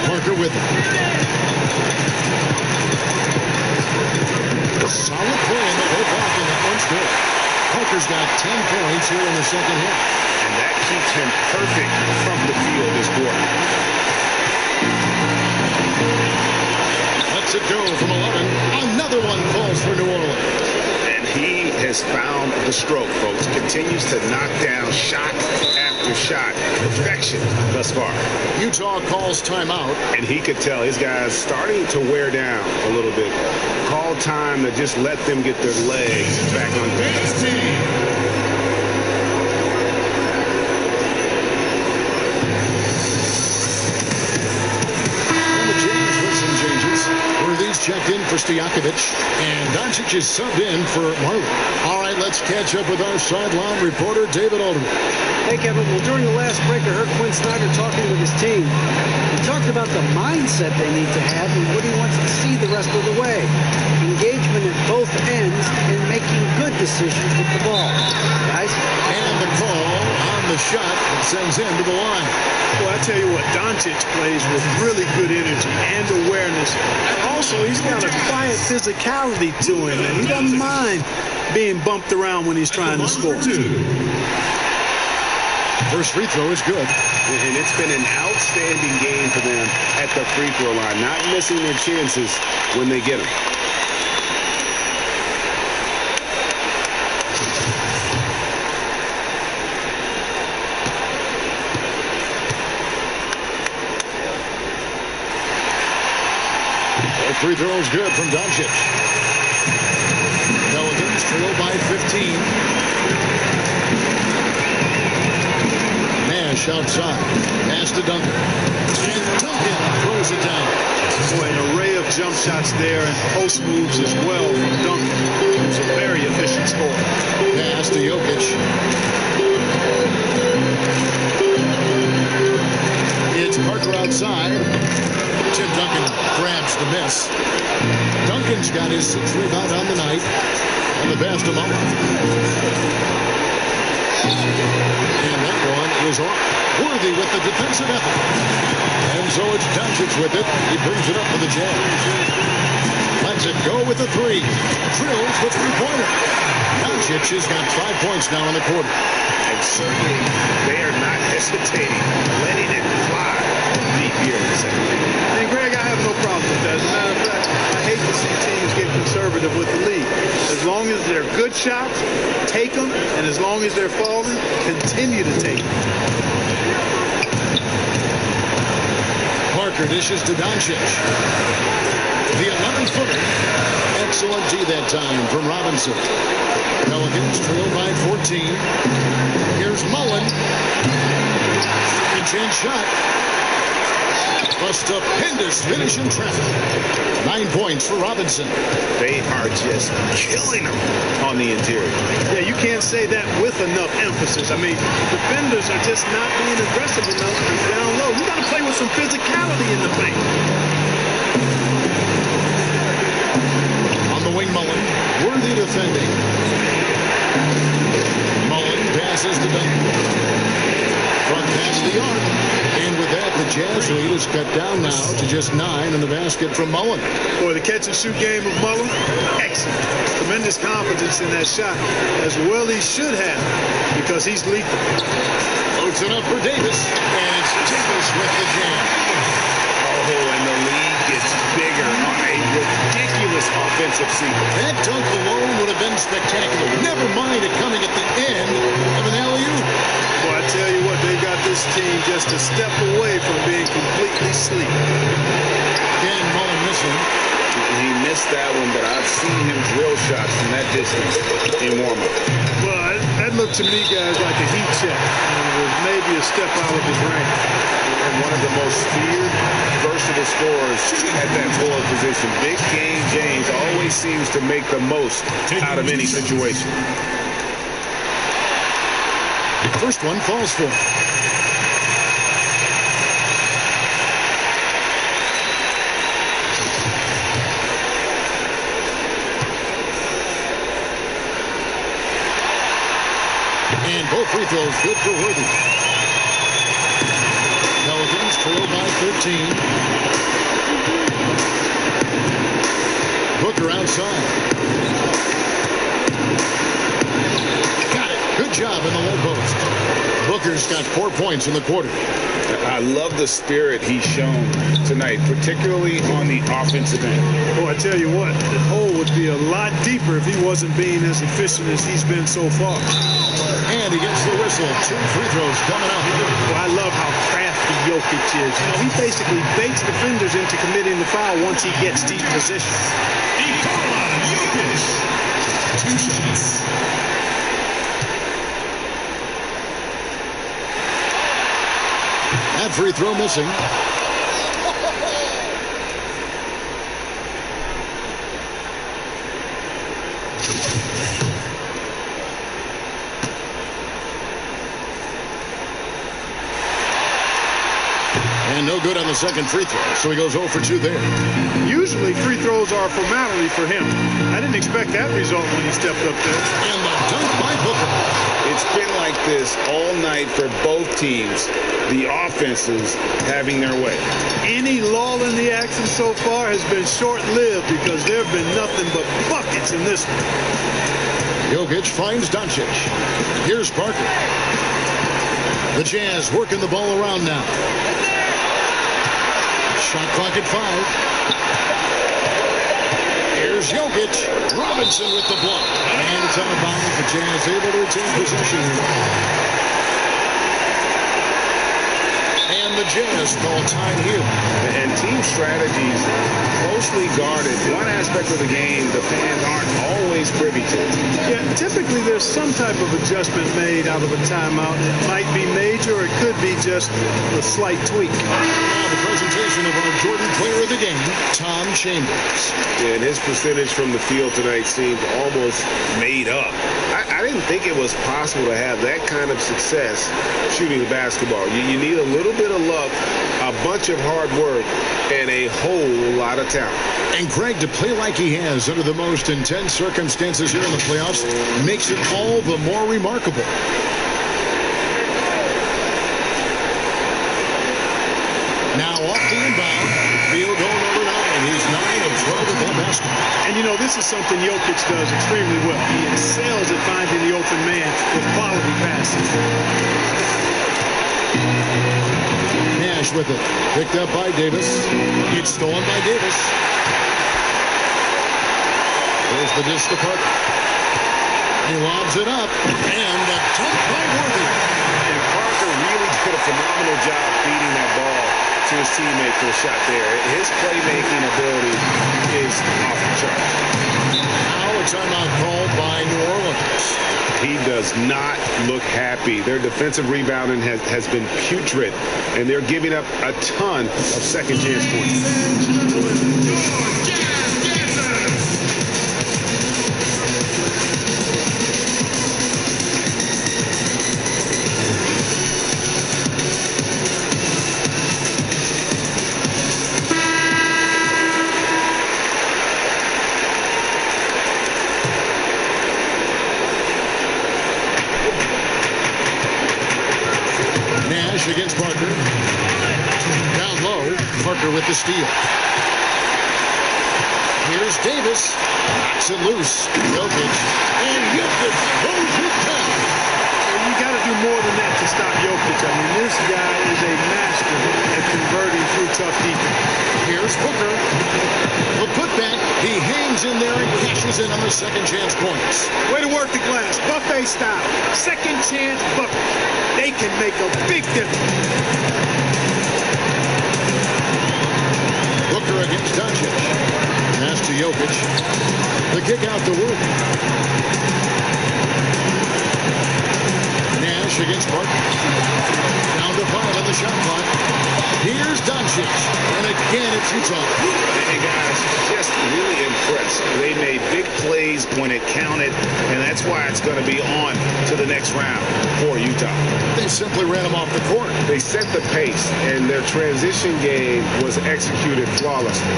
Parker with it. Solid play in the low block, and that one's good. Parker's got 10 points here in the second half. And that keeps him perfect from the field this quarter. Lets it go from 11. Another one falls for New Orleans. And he has has found the stroke, folks. Continues to knock down shot after shot. Perfection thus far. Utah calls timeout. And he could tell his guys starting to wear down a little bit. Call time to just let them get their legs back on track. Checked in for Stojakovic, and Doncic is subbed in for Marley. All right, let's catch up with our sideline reporter, David Aldridge. Hey, Kevin. Well, during the last break, I heard Quinn Snyder talking with his team. He talked about the mindset they need to have and what he wants to see the rest of the way. Engagement at both ends and making good decisions with the ball. Guys? And the call on the shot that sends him to the line. Well, I tell you what, Doncic plays with really good energy and awareness. Also, he's got a quiet physicality to him, and he doesn't mind being bumped around when he's trying to score. First free throw is good. And it's been an outstanding game for them at the free throw line, not missing their chances when they get them. Free throw is good from Doncic. Pelicans trail by 15. Nash outside. Pass to Duncan. And Duncan throws it down. Boy, an array of jump shots there and post moves as well from Duncan. He's a very efficient scorer. Pass to Jokic. It's Parker outside. Tim Duncan grabs the miss. Duncan's got his 6th rebound on the night. And the pass to Mullen. And that one is off. Worthy with the defensive effort. And so it's Doncic with it. He brings it up for the Jazz. Lets it go with the 3. Drills the three-pointer. Doncic has got 5 points now in the quarter. And certainly they are not hesitating, letting it fly deep here in the second. And Greg, I have no problem with that. As a matter of fact, I hate to see teams get conservative with the lead. As long as they're good shots, take them. And as long as they're falling, continue to take them. Parker dishes to Doncic. The 11-footer. Excellent D that time from Robinson. Pelicans trail by 14. Here's Mullen. Change shot. A stupendous finish in traffic. 9 points for Robinson. They are just killing them on the interior. Yeah, you can't say that with enough emphasis. I mean, defenders are just not being aggressive enough down low. You got to play with some physicality in the paint. On the wing, Mullen. Worthy defending. Mullen passes to Duncan. Front pass to the arc. And with that, the Jazz lead is cut down now to just 9 in the basket from Mullen. Boy, the catch-and-shoot game of Mullen, excellent. Tremendous confidence in that shot, as well he should have, because he's lethal. Floats it up for Davis, and it's Davis with the jam. Oh, and the lead gets bigger on a ridiculous offensive sequence. That dunk alone would have been spectacular. Never mind it coming at the end of an alley-oop. Well, I tell you what, they got this team just a step away from being completely asleep. Again, Mullen missing. He missed that one, but I've seen him drill shots from that distance in warm-up. Well, that looked to me, guys, like a heat check. It was maybe a step out of his range. And one of the most feared, versatile scorers at that forward position. Big game James always seems to make the most out of any situation. First one falls for. And both free throws good for Worthy. Pelicans trail by 13. Booker outside. Got it. Good job in the low post. Booker's got 4 points in the quarter. I love the spirit he's shown tonight, particularly on the offensive end. Boy, I tell you what, the hole would be a lot deeper if he wasn't being as efficient as he's been so far. And he gets the whistle. 2 free throws coming up. Well, I love how crafty Jokic is. You know, he basically baits defenders into committing the foul once he gets deep position. Nikola Jokic. 2 shots. That free throw missing. And no good on the second free throw, so he goes 0 for 2 there. Usually free throws are a formality for him. I didn't expect that result when he stepped up there. And the dunk by Booker. It's been like this all night for both teams. The offenses having their way. Any lull in the action so far has been short-lived because there have been nothing but buckets in this one. Jokic finds Doncic. Here's Parker. The Jazz working the ball around now. Shot clock at 5. Here's Jokic. Robinson with the block. And it's out of bounds. The Jazz able to retain possession. And the Jazz call time here. And team strategies closely guarded. One aspect of the game the fans aren't always privy to. Yeah, typically there's some type of adjustment made out of a timeout. It might be major or it could be just a slight tweak. Now the presentation of our Jordan player of the game, Tom Chambers. And his percentage from the field tonight seemed almost made up. I didn't think it was possible to have that kind of success shooting the basketball. You need a little bit of luck, a bunch of hard work, and a whole lot of talent. And Greg, to play like he has under the most intense circumstances here in the playoffs makes it all the more remarkable. Now off the inbound, field goal number 9. He's 9 of 12 with that basket. And you know, this is something Jokic does extremely well. He excels at finding the open man with quality passes. Nash with it. Picked up by Davis. It's stolen by Davis. There's the dish to Parker. He lobs it up. And the dunk by Worthy. And Parker really did a phenomenal job feeding that ball to his teammate for a shot there. His playmaking ability is off the chart. Now a timeout called by New Orleans. He does not look happy. Their defensive rebounding has been putrid, and they're giving up a ton of second chance points. Against Parker. Down low, Parker with the steal. Here's Davis. Knocks it loose. Jokic. And Jokic throws it down. You got to do more than that to stop Jokic. I mean, this guy is a master at converting through tough defense. Here's Booker. The putback. He hangs in there and cashes in on the second chance points. Way to work the glass. Buffet style. Second chance bucket. They can make a big difference. Booker against Doncic. Pass to Jokic. The kick out to Worthy. Nash against Parker. Down to 5 on the shot clock. Here's Doncic. And again, it's Utah. Hey, guys, just really impressed. They made big plays when it counted, and that's why it's going to be on to the next round for Utah. They simply ran them off the court. They set the pace, and their transition game was executed flawlessly.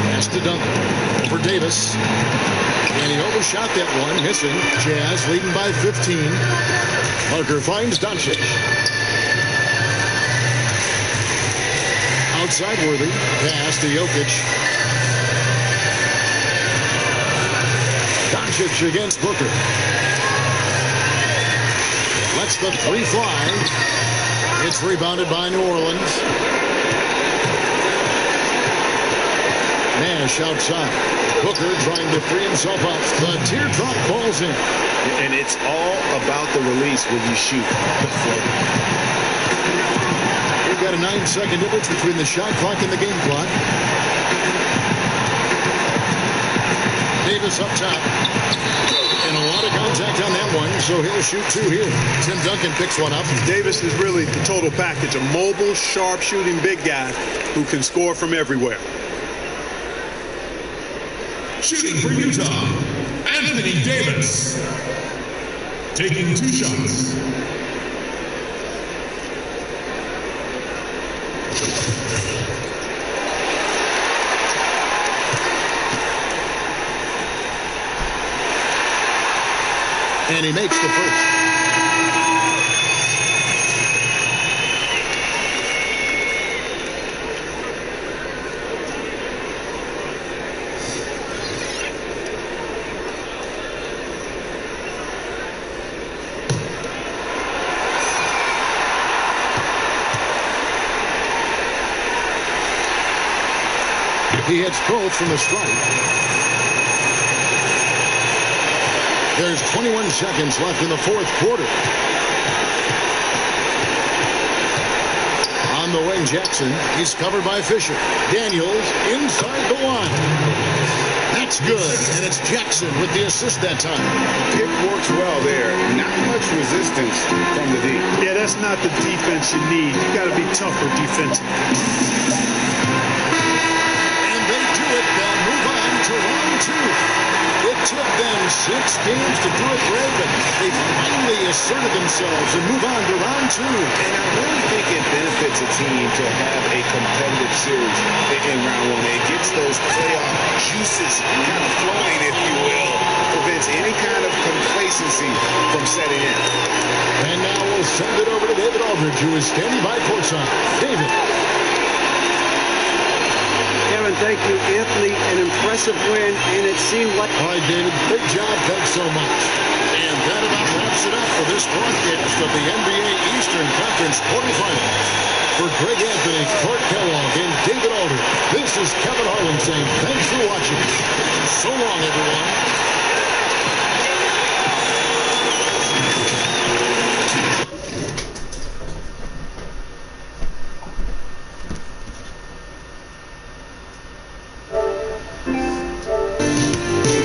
Pass to Duncan for Davis. And he overshot that one, missing. Jazz leading by 15. Parker finds Doncic. Outside Worthy. Pass to Jokic. Doncic against Booker. lets the three fly. It's rebounded by New Orleans. Nash outside. Booker trying to free himself up. The teardrop falls in. And it's all about the release when you shoot the float. We've got a 9-second difference between the shot clock and the game clock. Davis up top. And a lot of contact on that one, so he'll shoot two here. Tim Duncan picks one up. Davis is really the total package. A mobile, sharp-shooting big guy who can score from everywhere. Shooting for Utah, Anthony Davis. Taking 2 shots. And he makes the first. He hits both from the strike. There's 21 seconds left in the fourth quarter. On the wing, Jackson. He's covered by Fisher. Daniels inside the line. That's good, and it's Jackson with the assist that time. It works well there. Not much resistance from the D. Yeah, that's not the defense you need. You got to be tougher defensively. They'll move on to round 2. It took them 6 games to do it right, but they finally asserted themselves and move on to round 2. And I really think it benefits a team to have a competitive series in round 1. It gets those playoff juices kind of flowing, if you will. Prevents any kind of complacency from setting in. And now we'll send it over to David Aldridge, who is standing by courtside. David. Kevin, thank you. Anthony, an impressive win, and it seemed like... All right, David, great job. Thanks so much. And that about wraps it up for this broadcast of the NBA Eastern Conference quarterfinals. For Greg Anthony, Clark Kellogg, and David Aldridge, this is Kevin Harlan saying thanks for watching. So long, everyone.